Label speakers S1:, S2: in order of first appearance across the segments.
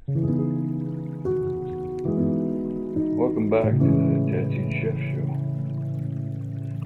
S1: Welcome back to the Tattooed Chef Show.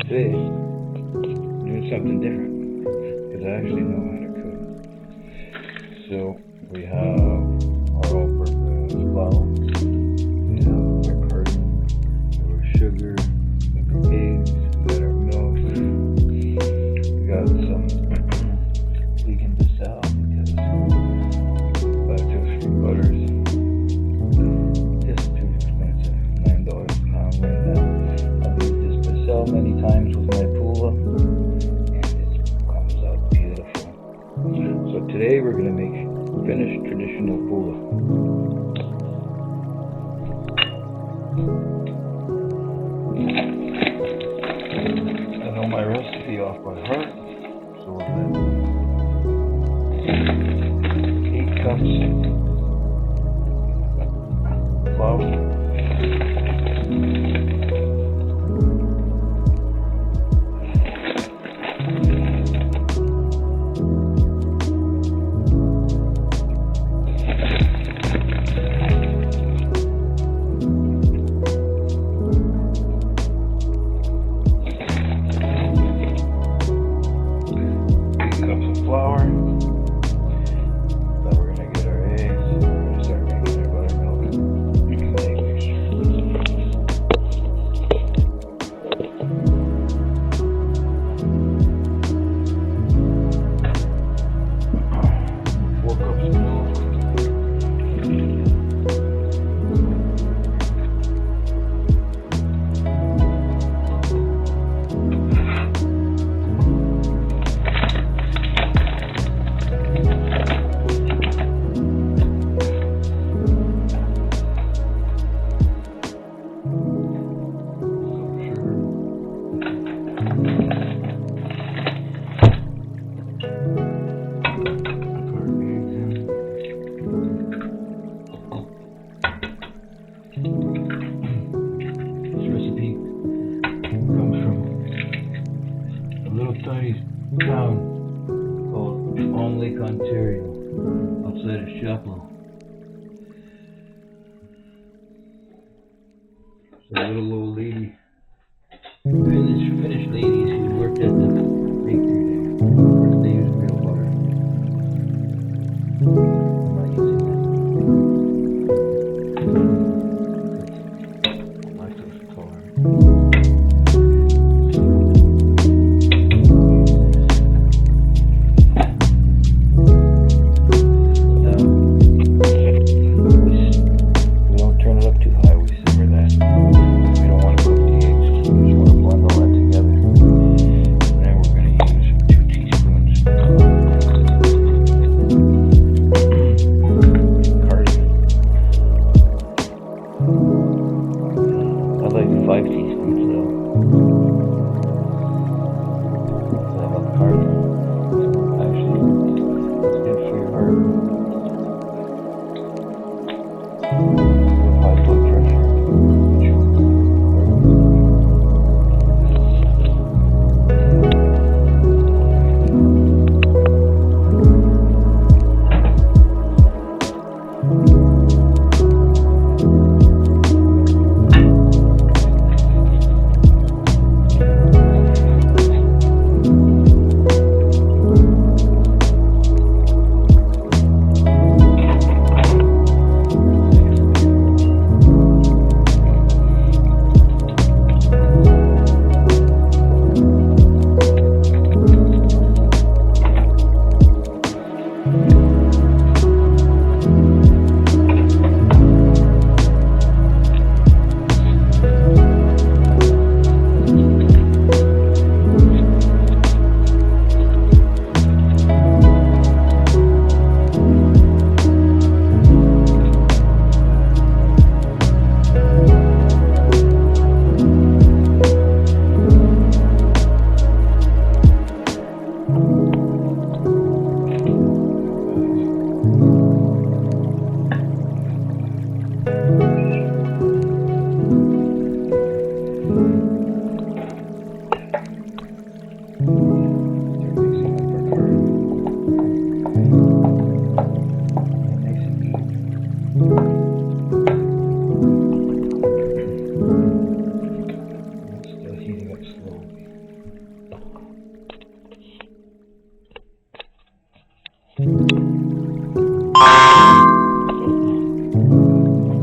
S1: Today, I'm doing something different because I actually know how to cook. So, we have our all-purpose flour, we have our cardamom, we have our sugar, we have our eggs, we got our milk, we got some vegan Bissell because lactose-free butters. $9 a pound right now. I've used this Bissell many times with my pula, and it comes out beautiful. So today we're going to make Finnish traditional pula. I know my recipe off by heart, so we'll add 8 cups flour. This recipe comes from a little tiny town called On Lake, Ontario, outside of Chapleau. So a little old lady, Finnish ladies who worked at the bakery there. They use real butter. I'm not using that. Lactose intolerant. Now, we don't turn it up too high. We simmer that. We don't want to cook the eggs. We just want to blend all that together. And then we're going to use 2 teaspoons cardamom. I like 5 teaspoons though. I love cardamom. Actually, it's good for your heart. High blood pressure. Still heating up slowly.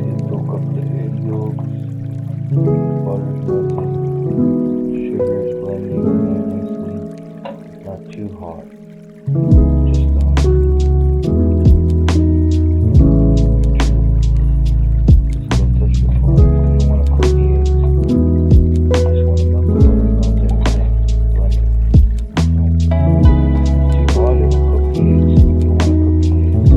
S1: It broke up the egg yolks. Butter's melting. Sugar is blending in there nicely. It's not too hot. Just on. Still touch the fire. You don't want to cook the eggs. You just want to melt the butter and melt everything. Blend it. No. If it's too hot, it'll cook the eggs. You don't want to cook the eggs.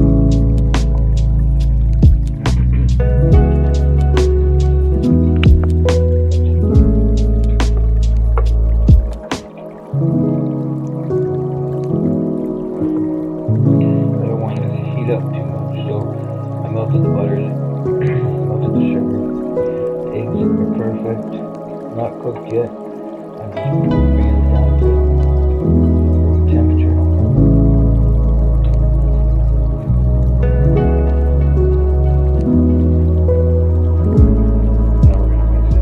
S1: I don't want it to heat up too much, so I melted the butter, melted the sugar. The eggs are perfect, not cooked yet. I'm just bringing it down to room temperature. Now we're gonna mix it in.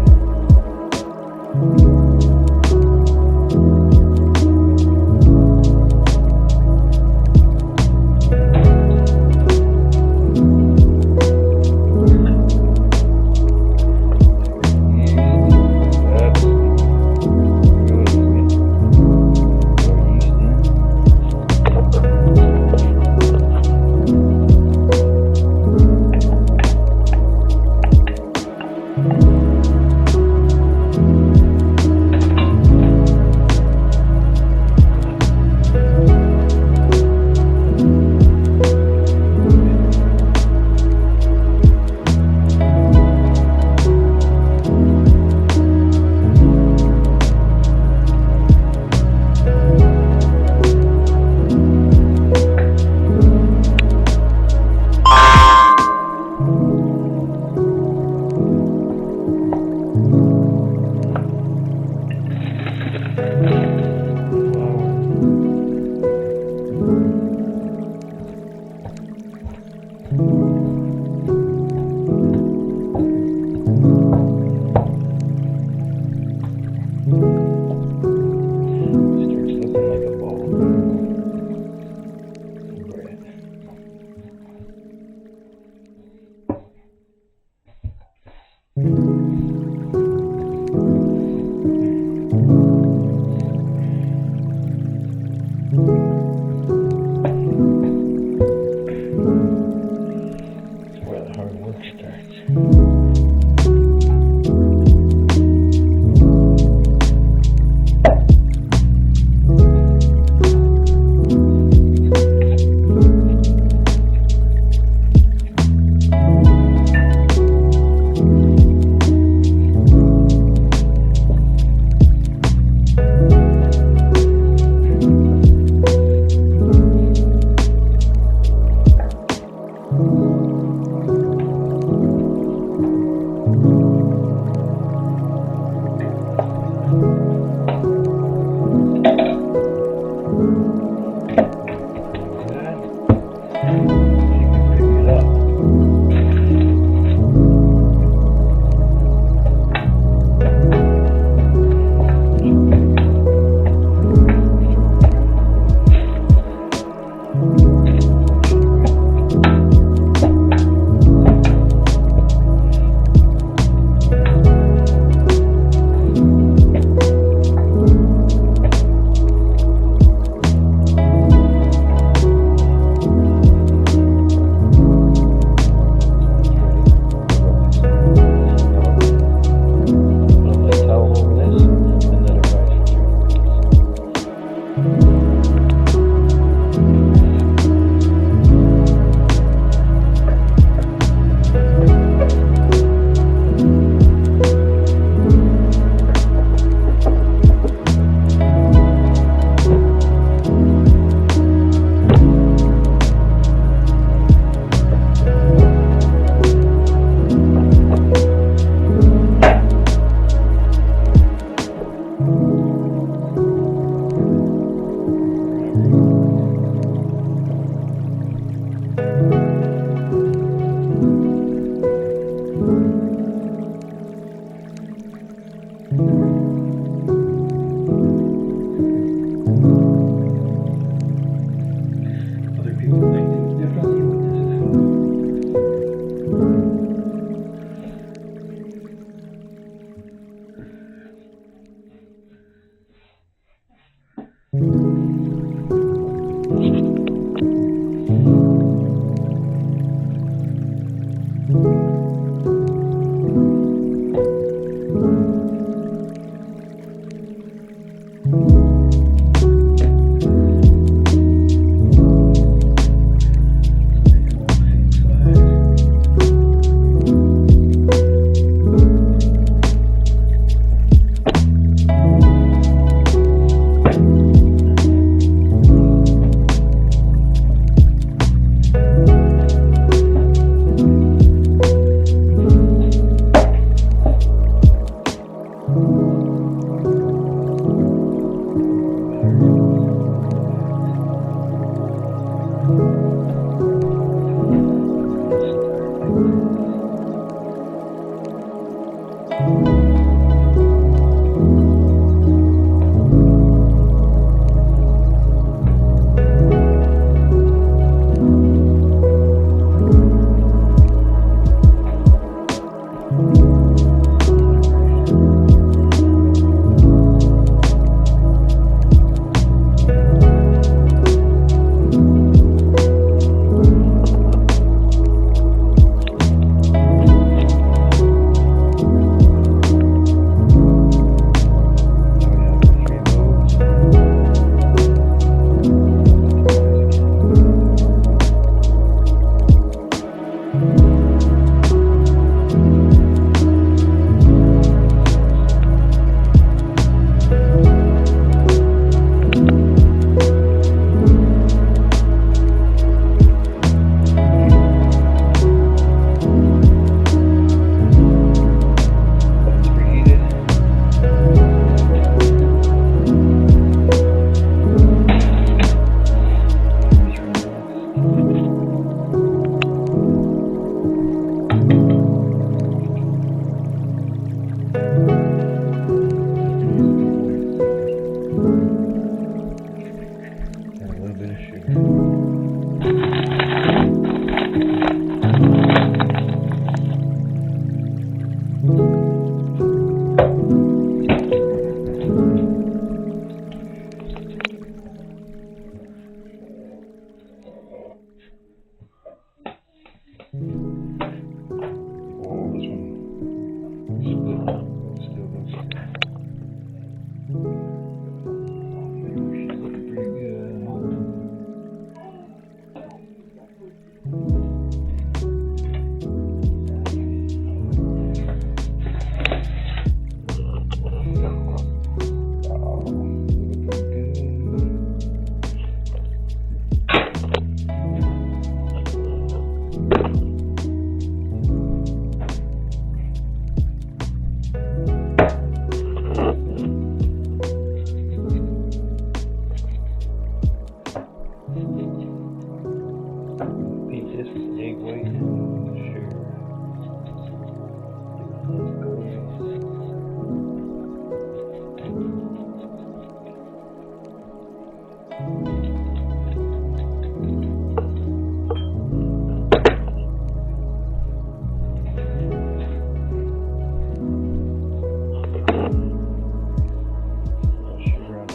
S1: Starts looking like a ball of bread. That's where the hard work starts.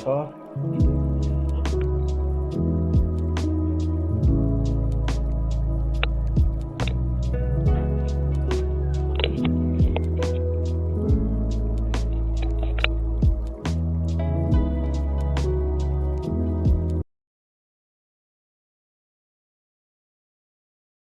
S1: top.